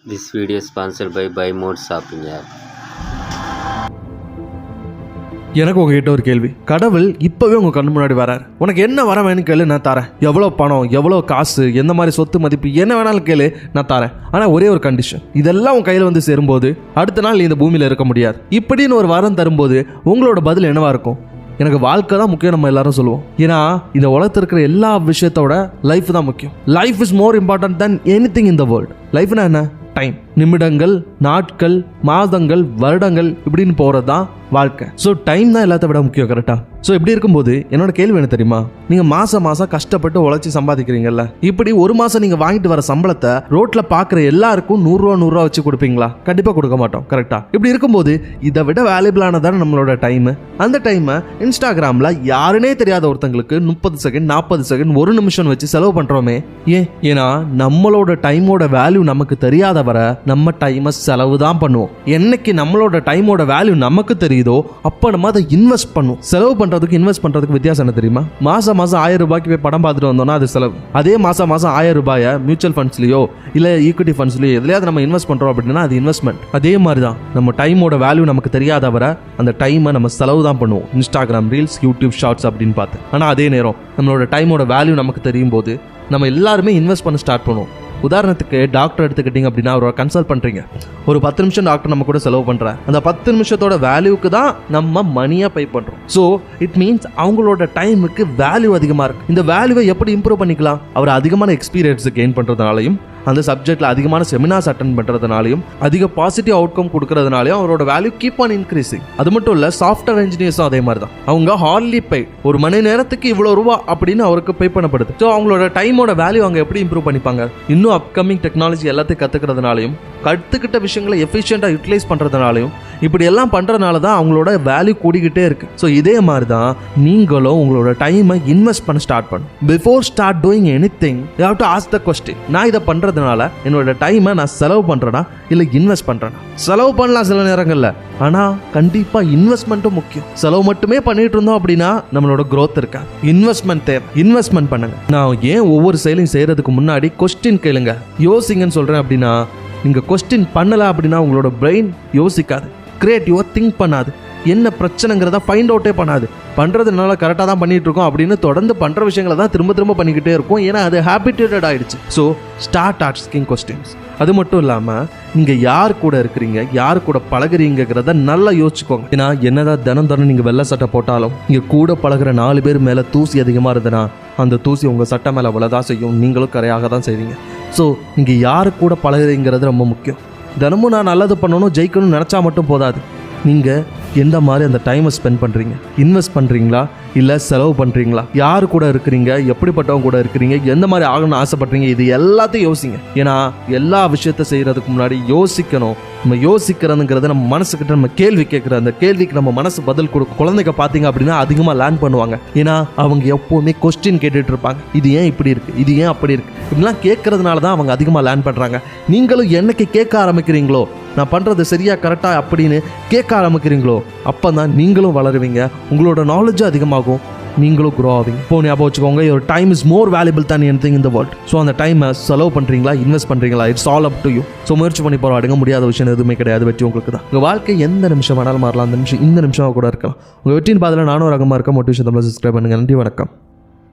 This video is sponsored by Buy More Shopping app. எனக்கு உங்ககிட்ட ஒரு கேள்வி. கடவுள் இப்போவே உங்கள் கண்ணு முன்னாடி வரார். உனக்கு என்ன வர வேணும் கேளு, நான் தரேன். எவ்வளோ பணம், எவ்வளோ காசு, எந்த மாதிரி சொத்து மதிப்பு, என்ன வேணாலும் கேளு, நான் தரேன். ஆனால் ஒரே ஒரு கண்டிஷன், இதெல்லாம் உன் கையில் வந்து சேரும்போது அடுத்த நாள் நீ இந்த பூமியில் இருக்க முடியாது. இப்படின்னு ஒரு வரம் தரும்போது உங்களோட பதில் என்னவா இருக்கும்? எனக்கு வாழ்க்கை தான் முக்கியம் நம்ம எல்லாரும் சொல்லுவோம். ஏன்னா இந்த உலகத்தில் இருக்கிற எல்லா விஷயத்தோட லைஃப் தான் முக்கியம். Life is more important than anything in the world. லைஃப்னா என்ன? டைம். நிமிடங்கள், நாட்கள், மாதங்கள், வருடங்கள் இப்படின்னு போகிறது தான் வாழ்க்கை. ஸோ டைம் தான் எல்லாத்த விட முக்கியம், கரெக்டா? ஸோ இப்படி இருக்கும்போது என்னோட கேள்வி என்ன தெரியுமா? நீங்கள் மாதம் கஷ்டப்பட்டு உழைச்சி சம்பாதிக்கிறீங்கல்ல, இப்படி ஒரு மாதம் நீங்கள் வாங்கிட்டு வர சம்பளத்தை ரோட்டில் பார்க்குற எல்லாருக்கும் 100 வச்சு கொடுப்பீங்களா? கண்டிப்பாக கொடுக்க மாட்டோம், கரெக்டா? இப்படி இருக்கும்போது இதை விட வேல்யூபிளானதான நம்மளோட டைமு. அந்த டைமை இன்ஸ்டாகிராமில் யாருன்னே தெரியாத ஒருத்தங்களுக்கு 30 செகண்ட், 40 செகண்ட், 1 நிமிஷம் வச்சு செலவு பண்ணுறோமே. ஏன்னா நம்மளோட டைமோட வேல்யூ நமக்கு தெரியாத வர நம்ம டைமை செலவு தான் பண்ணுவோம். என்னைக்கு நம்மளோட டைமோட வேல்யூ நமக்கு தெரியுதோ அப்போ நம்ம அதை இன்வெஸ்ட் பண்ணுவோம். செலவு பண்ணுறதுக்கு இன்வெஸ்ட் பண்ணுறதுக்கு வித்தியாசம் என்ன தெரியுமா? மாதம் 1000 ரூபாய்க்கு போய் படம் பார்த்துட்டு வந்தோம்னா அது செலவு. அதே மாதம் 1000 ரூபாயை மியூச்சுவல் ஃபண்ட்ஸ்லையோ இல்லை ஈக்விட்டி ஃபண்ட்ஸ்லையோ எதுலையாவது நம்ம இன்வெஸ்ட் பண்ணுறோம் அப்படின்னா அது இன்வெஸ்ட்மெண்ட். அதே மாதிரி தான் நம்ம டைமோட வேல்யூ நமக்கு தெரியாத வர அந்த டைமை நம்ம செலவு தான் பண்ணுவோம். இன்ஸ்டாகிராம் ரீல்ஸ், யூடியூப் ஷார்ட்ஸ் அப்படின்னு பார்த்து. ஆனால் அதே நேரம் நம்மளோட டைமோட வேல்யூ நமக்கு தெரியும் போது நம்ம எல்லாருமே இன்வெஸ்ட் பண்ண ஸ்டார்ட் பண்ணுவோம். உதாரணத்துக்கு டாக்டர் எடுத்துக்கிட்டிங்க அப்படின்னா அவரை கன்சல்ட் பண்ணுறீங்க. ஒரு 10 நிமிஷம் டாக்டர் நம்ம கூட செலவு பண்ணுறேன். அந்த 10 நிமிஷத்தோட வேல்யூக்கு தான் நம்ம மணியாக பே பண்ணுறோம். ஸோ இட் மீன்ஸ் அவங்களோட டைமுக்கு வேல்யூ அதிகமாக இருக்குது. இந்த வேல்யூவை எப்படி இம்ப்ரூவ் பண்ணிக்கலாம்? அவர் அதிகமான எக்ஸ்பீரியன்ஸை கெயின் பண்ணுறதுனாலையும், அந்த சப்ஜெக்டில் அதிகமான செமினார்ஸ் அட்டன் பண்ணுறதுனாலையும், அதிக பாசிட்டிவ் அவுட்கம் கொடுக்கறதுனாலையும் அவரோட வேல்யூ கீப் ஆன் இன்க்ரீசிங். அது மட்டும் இல்லை, சாஃப்ட்வேர் இன்ஜினியர்ஸும் அதே மாதிரி தான். அவங்க ஹார்ட்லி பே, ஒரு மணி நேரத்துக்கு இவ்வளோ ரூபா அப்படின்னு அவருக்கு பே பண்ணப்படுது. ஸோ அவங்களோட டைமோட வேல்யூ அவங்க எப்படி இம்ப்ரூவ் பண்ணிப்பாங்க? இன்னும் அப்கமிங் டெக்னாலஜி எல்லாத்தையும் கற்றுக்கிறதுனாலையும், கற்றுக்கிட்ட விஷயங்களை எஃபிஷியண்டாக யூட்டிலைஸ் பண்ணுறதுனாலையும், இப்படி எல்லாம் பண்ணுறதுனால தான் அவங்களோட வேல்யூ கூடிக்கிட்டே இருக்கு. ஸோ இதே மாதிரி தான் நீங்களும் உங்களோட டைமை இன்வெஸ்ட் பண்ண ஸ்டார்ட் பண்ணும். Before start doing anything you have to ask the question, நான் இதை பண்ணுறதுனால என்னோட டைமை நான் செலவு பண்ணுறேனா இல்லை இன்வெஸ்ட் பண்ணுறேனா? செலவு பண்ணலாம் சில நேரங்களில், ஆனால் கண்டிப்பாக இன்வெஸ்ட்மெண்ட்டும் முக்கியம். செலவு மட்டுமே பண்ணிட்டு இருந்தோம் அப்படின்னா நம்மளோட growth இருக்கா? இன்வெஸ்ட்மெண்ட் தேவை. இன்வெஸ்ட்மெண்ட் பண்ணுங்க. நான் ஏன் ஒவ்வொரு செயலையும் செய்யறதுக்கு முன்னாடி கொஸ்டின் கேளுங்க, யோசிங்கன்னு சொல்கிறேன் அப்படின்னா, நீங்கள் கொஸ்டின் பண்ணலை அப்படின்னா உங்களோட பிரெயின் யோசிக்காது, கிரியேட்டிவாக திங்க் பண்ணாது, என்ன பிரச்சனைங்கிறத ஃபைண்ட் அவுட்டே பண்ணாது. பண்ணுறதுனால கரெக்டாக தான் பண்ணிகிட்டு இருக்கோம் அப்படின்னு தொடர்ந்து பண்ணுற விஷயங்களை தான் திரும்ப பண்ணிக்கிட்டே இருக்கும். ஏன்னா அது ஹேபிட்டேட்டட் ஆகிடுச்சு. So start asking questions. அது மட்டும் இல்லாமல் நீங்கள் யார் கூட இருக்கிறீங்க, யார் கூட பழகுறீங்கிறத நல்லா யோசிச்சுக்கோங்க. ஏன்னா என்னதான் தினம் நீங்கள் வெள்ளை சட்டை போட்டாலும் இங்கே கூட பழகிற 4 பேர் மேலே தூசி அதிகமாக இருந்ததுன்னா அந்த தூசி உங்கள் சட்டை மேலே விழதான் செய்யும், நீங்களும் கரையாக தான் செய்வீங்க. ஸோ நீங்கள் யார் கூட பழகுறீங்கிறது ரொம்ப முக்கியம். தினமும் நான் நல்லது பண்ணணும், ஜெயிக்கணும்னு நினச்சா மட்டும் போதாது. நீங்கள் எந்த மாதிரி அந்த டைமை ஸ்பெண்ட் பண்ணுறீங்க? இன்வெஸ்ட் பண்ணுறீங்களா இல்லை செலவு பண்ணுறீங்களா? யார் கூட இருக்கிறீங்க, எப்படிப்பட்டவங்க கூட இருக்கிறீங்க, எந்த மாதிரி ஆகணும்னு ஆசைப்படுறீங்க, இது எல்லாத்தையும் யோசிங்க. ஏன்னா எல்லா விஷயத்த செய்கிறதுக்கு முன்னாடி யோசிக்கணும். நம்ம யோசிக்கிறதுங்கிறத நம்ம மனசுக்கிட்ட நம்ம கேள்வி கேட்குற அந்த கேள்விக்கு நம்ம மனசு பதில் கொடுக்கும். குழந்தைங்க பார்த்தீங்க அப்படின்னா அதிகமாக லேர்ன் பண்ணுவாங்க. ஏன்னா அவங்க எப்போவுமே கொஸ்டின் கேட்டுட்டு இருப்பாங்க. இது ஏன் இப்படி இருக்குது, இது ஏன் அப்படி இருக்குது, இப்படிலாம் கேட்கறதுனால தான் அவங்க அதிகமாக லேர்ன் பண்ணுறாங்க. நீங்களும் என்னைக்கு கேட்க ஆரம்பிக்கிறீங்களோ, நான் பண்ணுறது சரியா கரெக்டாக அப்படின்னு கேட்க ஆரம்பிக்கிறீங்களோ, அப்போ தான் நீங்களும் வளருவீங்க, உங்களோட நாலேஜும் அதிகமாகும், நீங்களும் க்ரோ ஆவீங்க. இப்போ ஞாபகம் வச்சுக்கோங்க, your time is more valuable than anything in the world. So அந்த டைமை செலவு பண்ணுறீங்களா, இன்வெஸ்ட் பண்ணுறீங்களா, it's all up to you. So முயற்சி பண்ணி போராடுங்க. முடியாத விஷயம் எதுவுமே கிடையாது, வெற்றி உங்களுக்கு தான். உங்கள் வாழ்க்கை எந்த நிமிஷம் வேணாலும் மாறலாம், அந்த நிமிஷம் இந்த நிமிஷமாக கூட இருக்கலாம். உங்கள் வெற்றியின் பாதையில் நானும் ரகமாக இருக்க மோட்டிவேஷன் தமிழ் சப்ஸ்கிரைப் பண்ணுங்கள். நன்றி, வணக்கம்.